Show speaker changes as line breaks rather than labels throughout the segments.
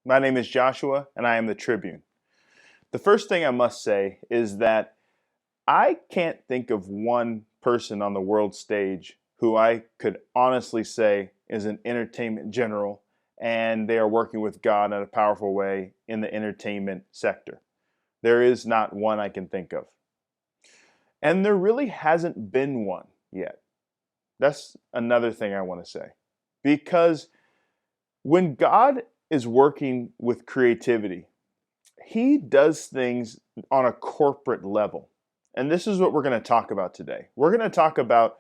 My name is Joshua, and I am the Tribune. The first thing I must say is that I can't think of one person on the world stage who I could honestly say is an entertainment general and they are working with God in a powerful way in the entertainment sector. There is not one I can think of. And there really hasn't been one yet. That's another thing I want to say. Because when God is working with creativity, He does things on a corporate level. And this is what we're going to talk about today. We're going to talk about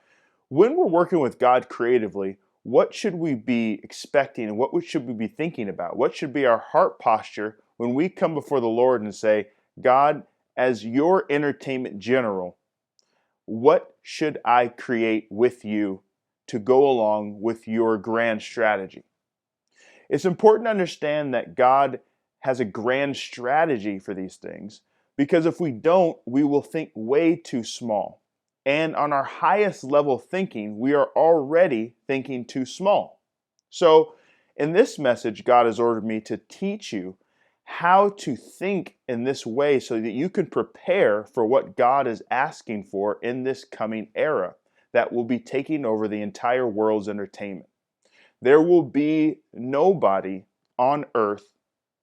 when we're working with God creatively, what should we be expecting and what should we be thinking about? What should be our heart posture when we come before the Lord and say, God, as your entertainment general, what should I create with you to go along with your grand strategy? It's important to understand that God has a grand strategy for these things, because if we don't, we will think way too small. And on our highest level thinking, we are already thinking too small. So in this message, God has ordered me to teach you how to think in this way so that you can prepare for what God is asking for in this coming era that will be taking over the entire world's entertainment. There will be nobody on earth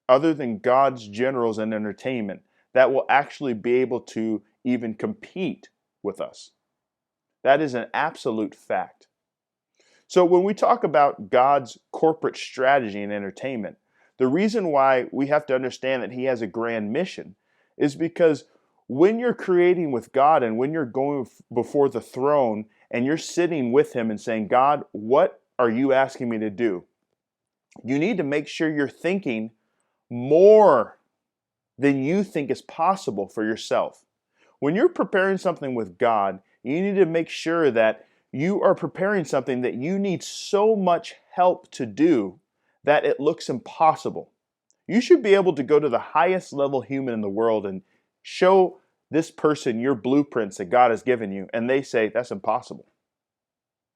other than God's generals in entertainment that will actually be able to even compete with us. That is an absolute fact. So when we talk about God's corporate strategy in entertainment, the reason why we have to understand that He has a grand mission is because when you're creating with God and when you're going before the throne and you're sitting with Him and saying, God, what are you asking me to do? You need to make sure you're thinking more than you think is possible for yourself. When you're preparing something with God, you need to make sure that you are preparing something that you need so much help to do that it looks impossible. You should be able to go to the highest level human in the world and show this person your blueprints that God has given you, and they say, that's impossible.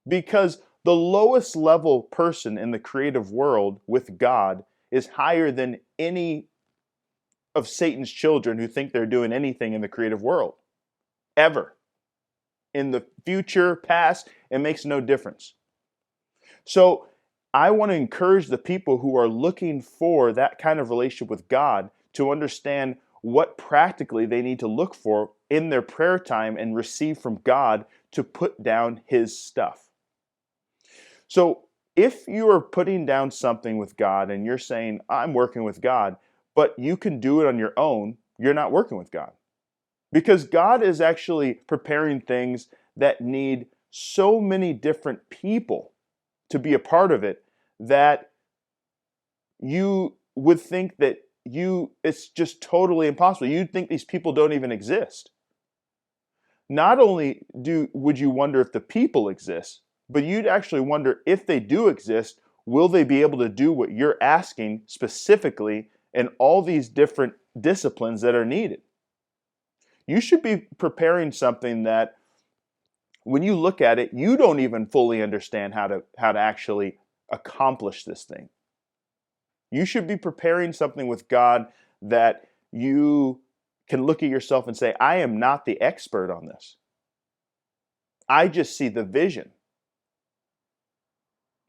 Because the lowest level person in the creative world with God is higher than any of Satan's children who think they're doing anything in the creative world. Ever. In the future, past, it makes no difference. So I want to encourage the people who are looking for that kind of relationship with God to understand what practically they need to look for in their prayer time and receive from God to put down His stuff. So if you are putting down something with God and you're saying, I'm working with God, but you can do it on your own, you're not working with God. Because God is actually preparing things that need so many different people to be a part of it that you would think that it's just totally impossible. You'd think these people don't even exist. Not only would you wonder if the people exist, but you'd actually wonder if they do exist, will they be able to do what you're asking specifically in all these different disciplines that are needed? You should be preparing something that when you look at it, you don't even fully understand how to actually accomplish this thing. You should be preparing something with God that you can look at yourself and say, I am not the expert on this. I just see the vision.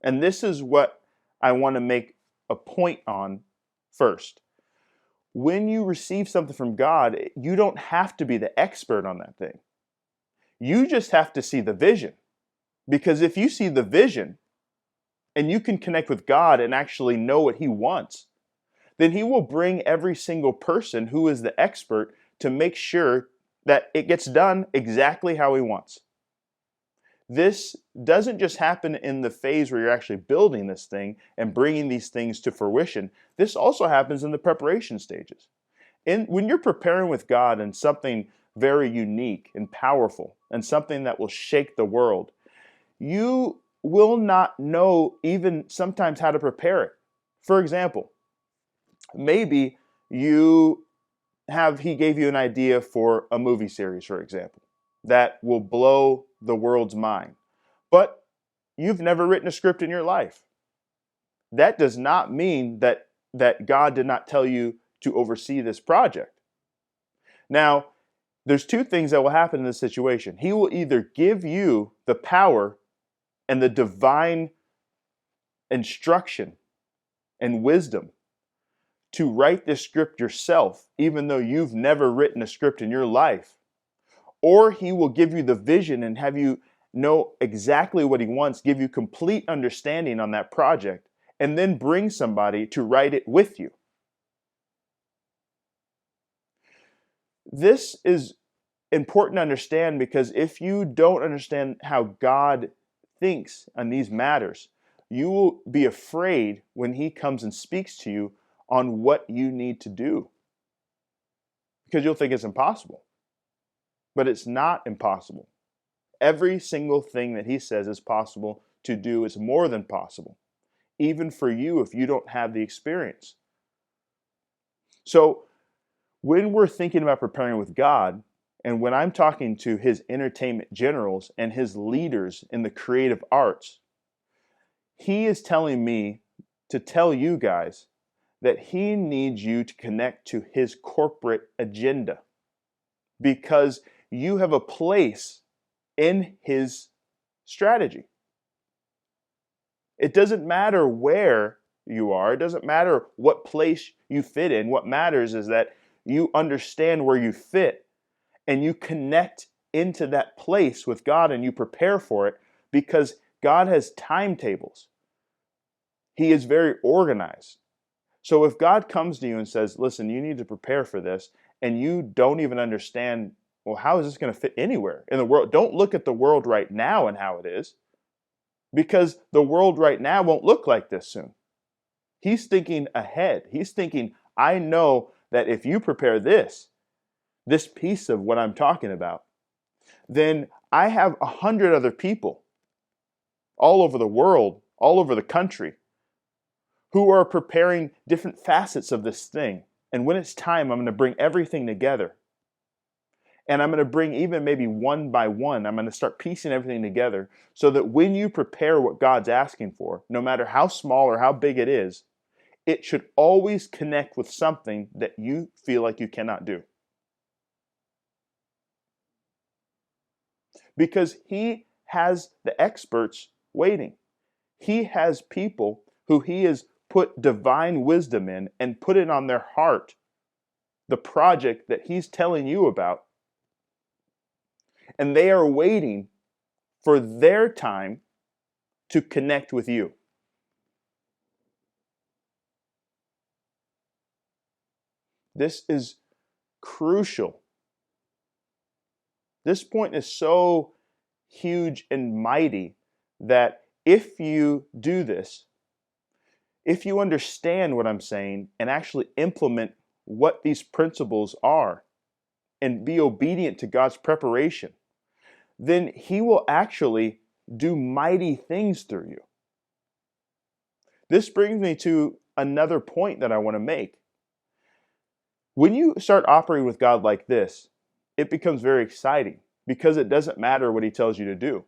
And this is what I want to make a point on first. When you receive something from God, you don't have to be the expert on that thing. You just have to see the vision. Because if you see the vision and you can connect with God and actually know what He wants, then He will bring every single person who is the expert to make sure that it gets done exactly how He wants. This doesn't just happen in the phase where you're actually building this thing and bringing these things to fruition. This also happens in the preparation stages. When you're preparing with God in something very unique and powerful and something that will shake the world, you will not know even sometimes how to prepare it. For example, maybe He gave you an idea for a movie series, for example, that will blow the world's mind. But you've never written a script in your life. That does not mean that that God did not tell you to oversee this project. Now, there's two things that will happen in this situation. He will either give you the power and the divine instruction and wisdom to write this script yourself, even though you've never written a script in your life. Or he will give you the vision and have you know exactly what he wants, give you complete understanding on that project, and then bring somebody to write it with you. This is important to understand, because if you don't understand how God thinks on these matters, you will be afraid when he comes and speaks to you on what you need to do, because you'll think it's impossible. But it's not impossible. Every single thing that he says is possible to do is more than possible, even for you if you don't have the experience. So when we're thinking about preparing with God, and when I'm talking to his entertainment generals and his leaders in the creative arts, he is telling me to tell you guys that he needs you to connect to his corporate agenda, because you have a place in his strategy. It doesn't matter where you are. It doesn't matter what place you fit in. What matters is that you understand where you fit and you connect into that place with God and you prepare for it, because God has timetables. He is very organized. So if God comes to you and says, listen, you need to prepare for this, and you don't even understand, well, how is this going to fit anywhere in the world? Don't look at the world right now and how it is, because the world right now won't look like this soon. He's thinking ahead. He's thinking, I know that if you prepare this piece of what I'm talking about, then I have 100 other people all over the world, all over the country, who are preparing different facets of this thing. And when it's time, I'm going to bring everything together. And I'm going to bring even maybe one by one, I'm going to start piecing everything together so that when you prepare what God's asking for, no matter how small or how big it is, it should always connect with something that you feel like you cannot do. Because he has the experts waiting. He has people who he has put divine wisdom in and put it on their heart, the project that he's telling you about. And they are waiting for their time to connect with you. This is crucial. This point is so huge and mighty that if you do this, if you understand what I'm saying and actually implement what these principles are and be obedient to God's preparation, then he will actually do mighty things through you. This brings me to another point that I want to make. When you start operating with God like this, it becomes very exciting, because it doesn't matter what he tells you to do.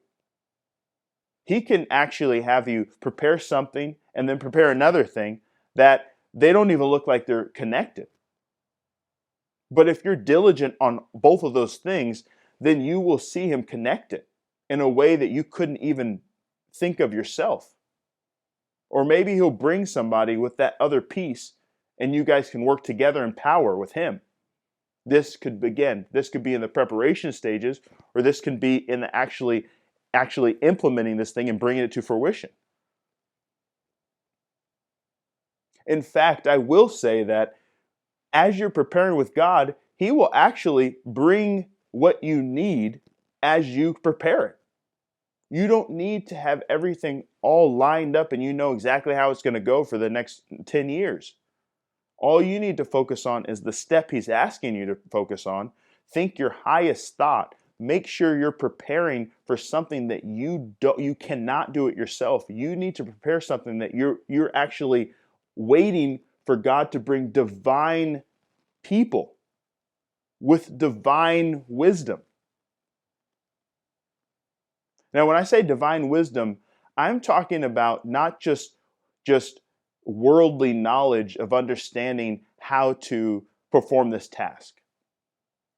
He can actually have you prepare something and then prepare another thing that they don't even look like they're connected. But if you're diligent on both of those things, then you will see him connect it in a way that you couldn't even think of yourself. Or maybe he'll bring somebody with that other piece and you guys can work together in power with him. This could be in the preparation stages, or this can be in the actually implementing this thing and bringing it to fruition. In fact, I will say that as you're preparing with God, he will actually bring what you need as you prepare it. You don't need to have everything all lined up and you know exactly how it's going to go for the next 10 years. All you need to focus on is the step he's asking you to focus on. Think your highest thought. Make sure you're preparing for something that you cannot do it yourself. You need to prepare something that you're actually waiting for God to bring divine people with divine wisdom. Now, when I say divine wisdom, I'm talking about not just worldly knowledge of understanding how to perform this task.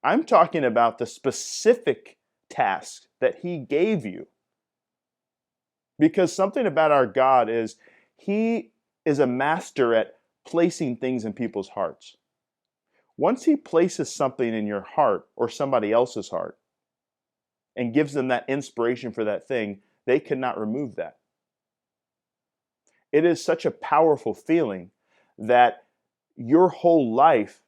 I'm talking about the specific task that he gave you. Because something about our God is he is a master at placing things in people's hearts. Once he places something in your heart or somebody else's heart and gives them that inspiration for that thing, they cannot remove that. It is such a powerful feeling that your whole life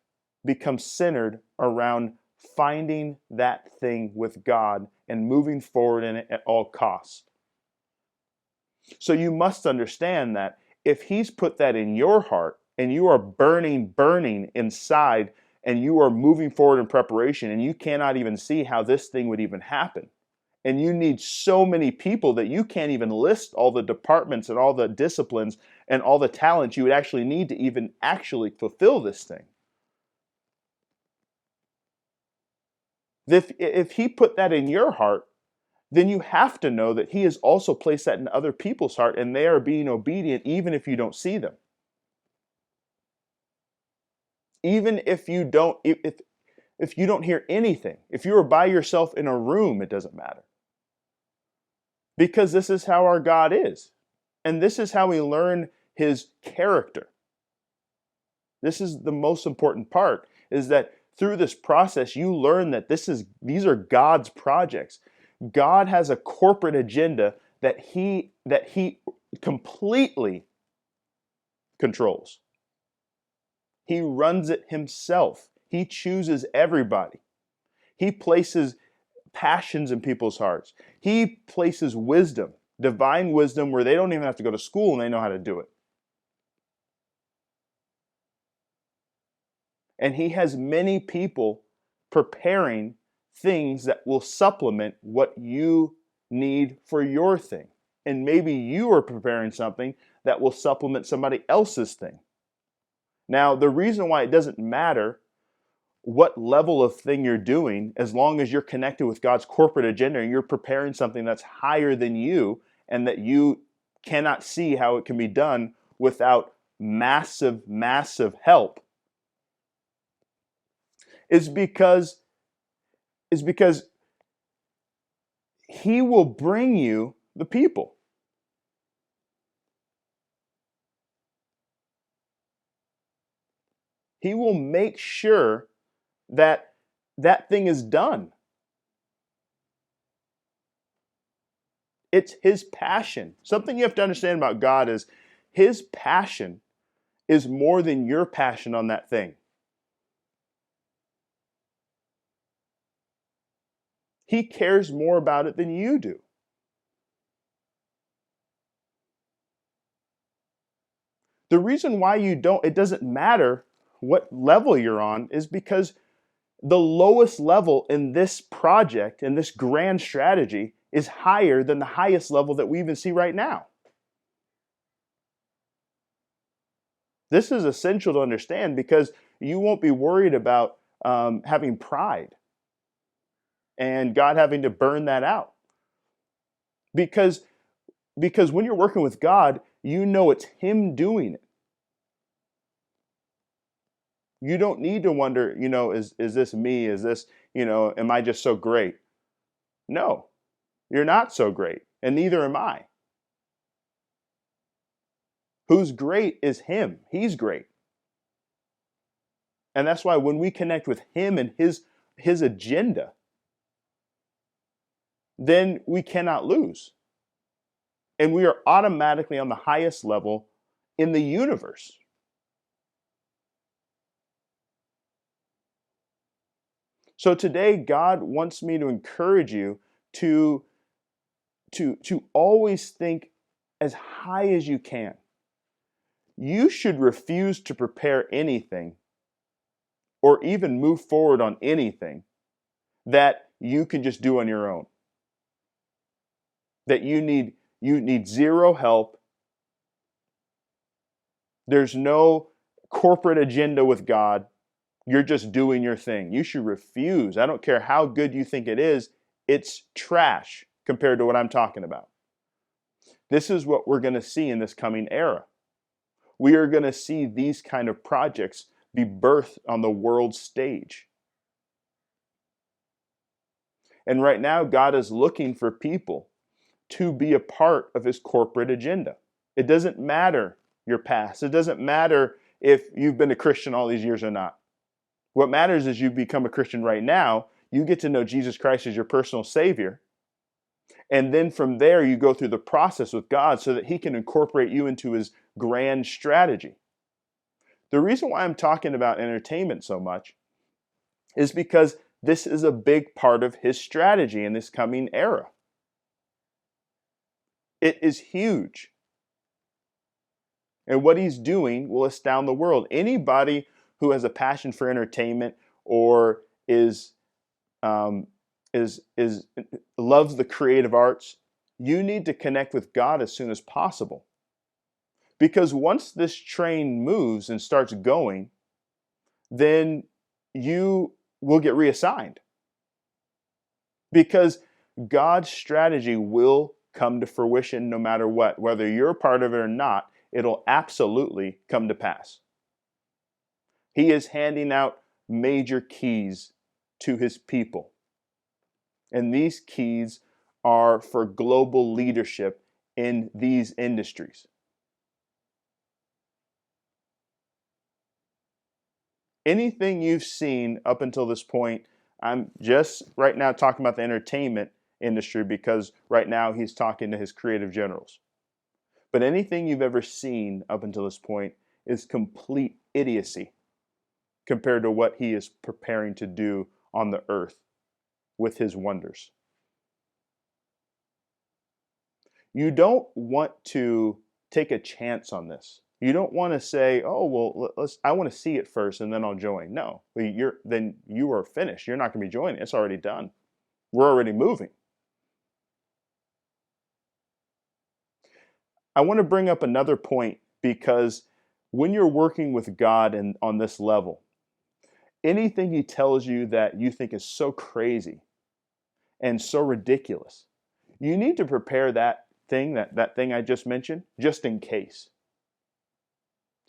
becomes centered around finding that thing with God and moving forward in it at all costs. So you must understand that if he's put that in your heart and you are burning inside and you are moving forward in preparation and you cannot even see how this thing would even happen, and you need so many people that you can't even list all the departments and all the disciplines and all the talents you would actually need to even actually fulfill this thing. If he put that in your heart, then you have to know that he has also placed that in other people's heart and they are being obedient even if you don't see them. Even if you don't hear anything, if you are by yourself in a room, it doesn't matter. Because this is how our God is. And this is how we learn his character. This is the most important part, is that through this process, you learn that these are God's projects. God has a corporate agenda that he completely controls. He runs it himself. He chooses everybody. He places passions in people's hearts. He places wisdom, divine wisdom, where they don't even have to go to school and they know how to do it. And he has many people preparing things that will supplement what you need for your thing. And maybe you are preparing something that will supplement somebody else's thing. Now, the reason why it doesn't matter what level of thing you're doing, as long as you're connected with God's corporate agenda and you're preparing something that's higher than you and that you cannot see how it can be done without massive help, is because he will bring you the people. He will make sure that that thing is done. It's his passion. Something you have to understand about God is his passion is more than your passion on that thing. He cares more about it than you do. The reason why it doesn't matter what level you're on, is because the lowest level in this project, in this grand strategy, is higher than the highest level that we even see right now. This is essential to understand because you won't be worried about having pride and God having to burn that out. Because when you're working with God, you know it's him doing it. You don't need to wonder, is this me? Is this, am I just so great? No, you're not so great, and neither am I. Who's great is him. He's great. And that's why when we connect with him and his agenda, then we cannot lose. And we are automatically on the highest level in the universe. So today, God wants me to encourage you to always think as high as you can. You should refuse to prepare anything or even move forward on anything that you can just do on your own. That you need zero help. There's no corporate agenda with God. You're just doing your thing. You should refuse. I don't care how good you think it is. It's trash compared to what I'm talking about. This is what we're going to see in this coming era. we are going to see these kind of projects be birthed on the world stage. And right now, God is looking for people to be a part of his corporate agenda. It doesn't matter your past. It doesn't matter if you've been a Christian all these years or not. What matters is you become a Christian right now. You get to know Jesus Christ as your personal Savior. And then from there, you go through the process with God so that he can incorporate you into his grand strategy. The reason why I'm talking about entertainment so much is because this is a big part of his strategy in this coming era. It is huge. And what he's doing will astound the world. Anybody who has a passion for entertainment or loves the creative arts, you need to connect with God as soon as possible. Because once this train moves and starts going, then you will get reassigned. Because God's strategy will come to fruition no matter what. Whether you're a part of it or not, it'll absolutely come to pass. He is handing out major keys to his people. And these keys are for global leadership in these industries. Anything you've seen up until this point, I'm just right now talking about the entertainment industry because right now he's talking to his creative generals. But anything you've ever seen up until this point is complete idiocy compared to what he is preparing to do on the earth with his wonders. You don't want to take a chance on this. You don't want to say, "Oh, well, I want to see it first and then I'll join." No, then you are finished. You're not going to be joining. It's already done. We're already moving. I want to bring up another point because when you're working with God and on this level, anything he tells you that you think is so crazy and so ridiculous, you need to prepare that thing I just mentioned, just in case.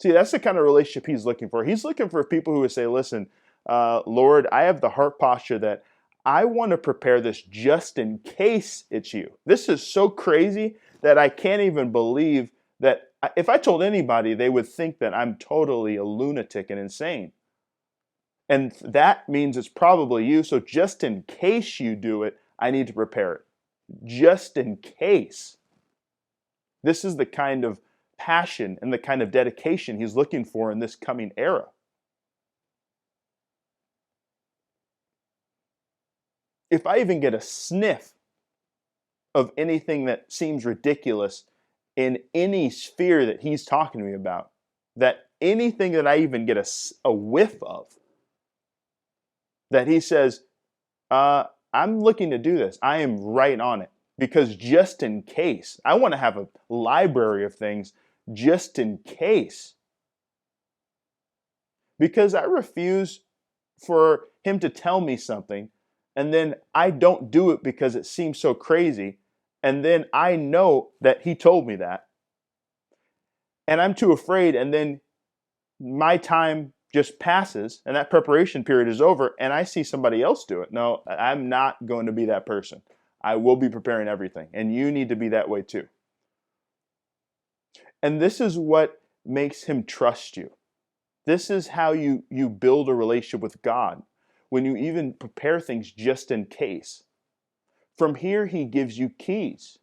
See, that's the kind of relationship he's looking for. He's looking for people who would say, "Listen, Lord, I have the heart posture that I want to prepare this just in case it's you. This is so crazy that I can't even believe that if I told anybody, they would think that I'm totally a lunatic and insane. And that means it's probably you. So just in case you do it, I need to prepare it. Just in case." This is the kind of passion and the kind of dedication he's looking for in this coming era. If I even get a sniff of anything that seems ridiculous in any sphere that he's talking to me about, that anything that I even get a whiff of, that he says, I'm looking to do this. I am right on it. Because just in case, I want to have a library of things just in case. Because I refuse for him to tell me something and then I don't do it because it seems so crazy. And then I know that he told me that. And I'm too afraid. And then my time just passes and that preparation period is over and I see somebody else do it. No, I'm not going to be that person. I will be preparing everything. And you need to be that way too. And this is what makes him trust you. This is how you build a relationship with God. When you even prepare things just in case. From here, he gives you keys.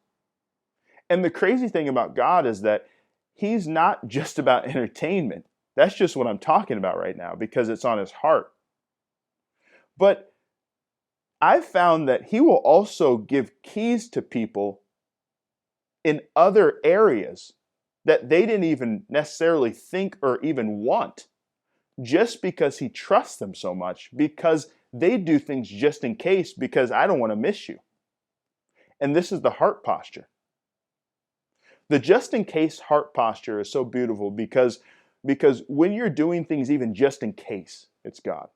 And the crazy thing about God is that he's not just about entertainment. That's just what I'm talking about right now because it's on his heart. But I've found that he will also give keys to people in other areas that they didn't even necessarily think or even want, just because he trusts them so much, because they do things just in case, because I don't want to miss you. And this is the heart posture. The just in case heart posture is so beautiful because when you're doing things even just in case, it's God.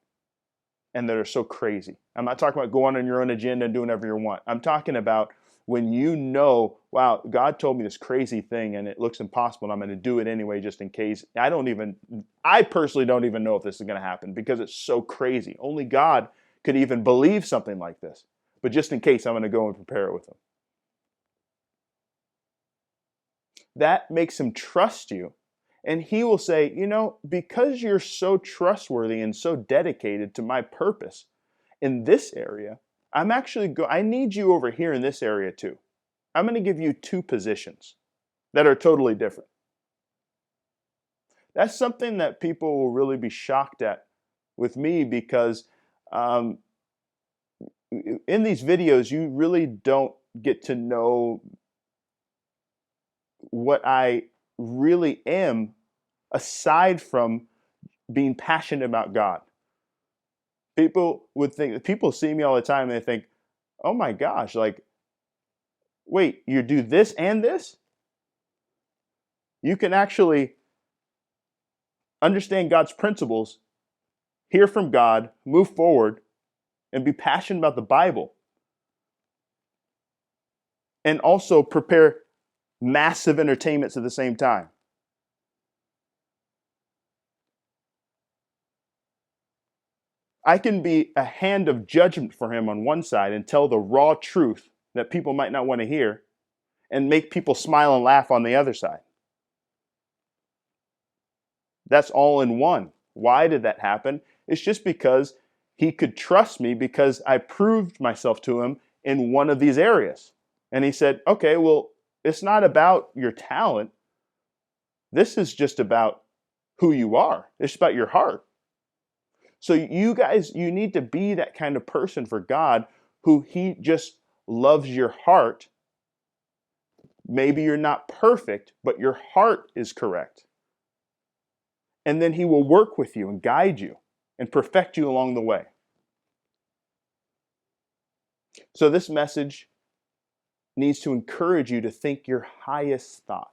And that are so crazy. I'm not talking about going on your own agenda and doing whatever you want. I'm talking about when you know, wow, God told me this crazy thing and it looks impossible and I'm going to do it anyway just in case. I personally don't even know if this is going to happen because it's so crazy. Only God could even believe something like this. But just in case, I'm going to go and prepare it with him. That makes him trust you. And he will say, because you're so trustworthy and so dedicated to my purpose in this area, I need you over here in this area too. I'm going to give you 2 positions that are totally different. That's something that people will really be shocked at with me because in these videos, you really don't get to know what I really am aside from being passionate about God. People see me all the time and they think, oh my gosh, like, wait, you do this and this? You can actually understand God's principles, hear from God, move forward, and be passionate about the Bible. And also prepare massive entertainments at the same time. I can be a hand of judgment for him on one side and tell the raw truth that people might not want to hear and make people smile and laugh on the other side. That's all in one. Why did that happen? It's just because he could trust me because I proved myself to him in one of these areas. And he said, okay, well, it's not about your talent. This is just about who you are. It's about your heart. So you guys, you need to be that kind of person for God who he just loves your heart. Maybe you're not perfect, but your heart is correct. And then he will work with you and guide you and perfect you along the way. So this message needs to encourage you to think your highest thought.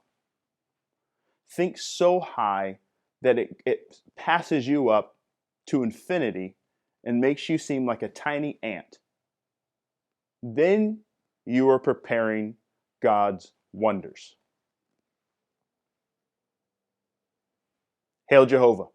Think so high that it passes you up to infinity and makes you seem like a tiny ant. Then you are preparing God's wonders. Hail Jehovah.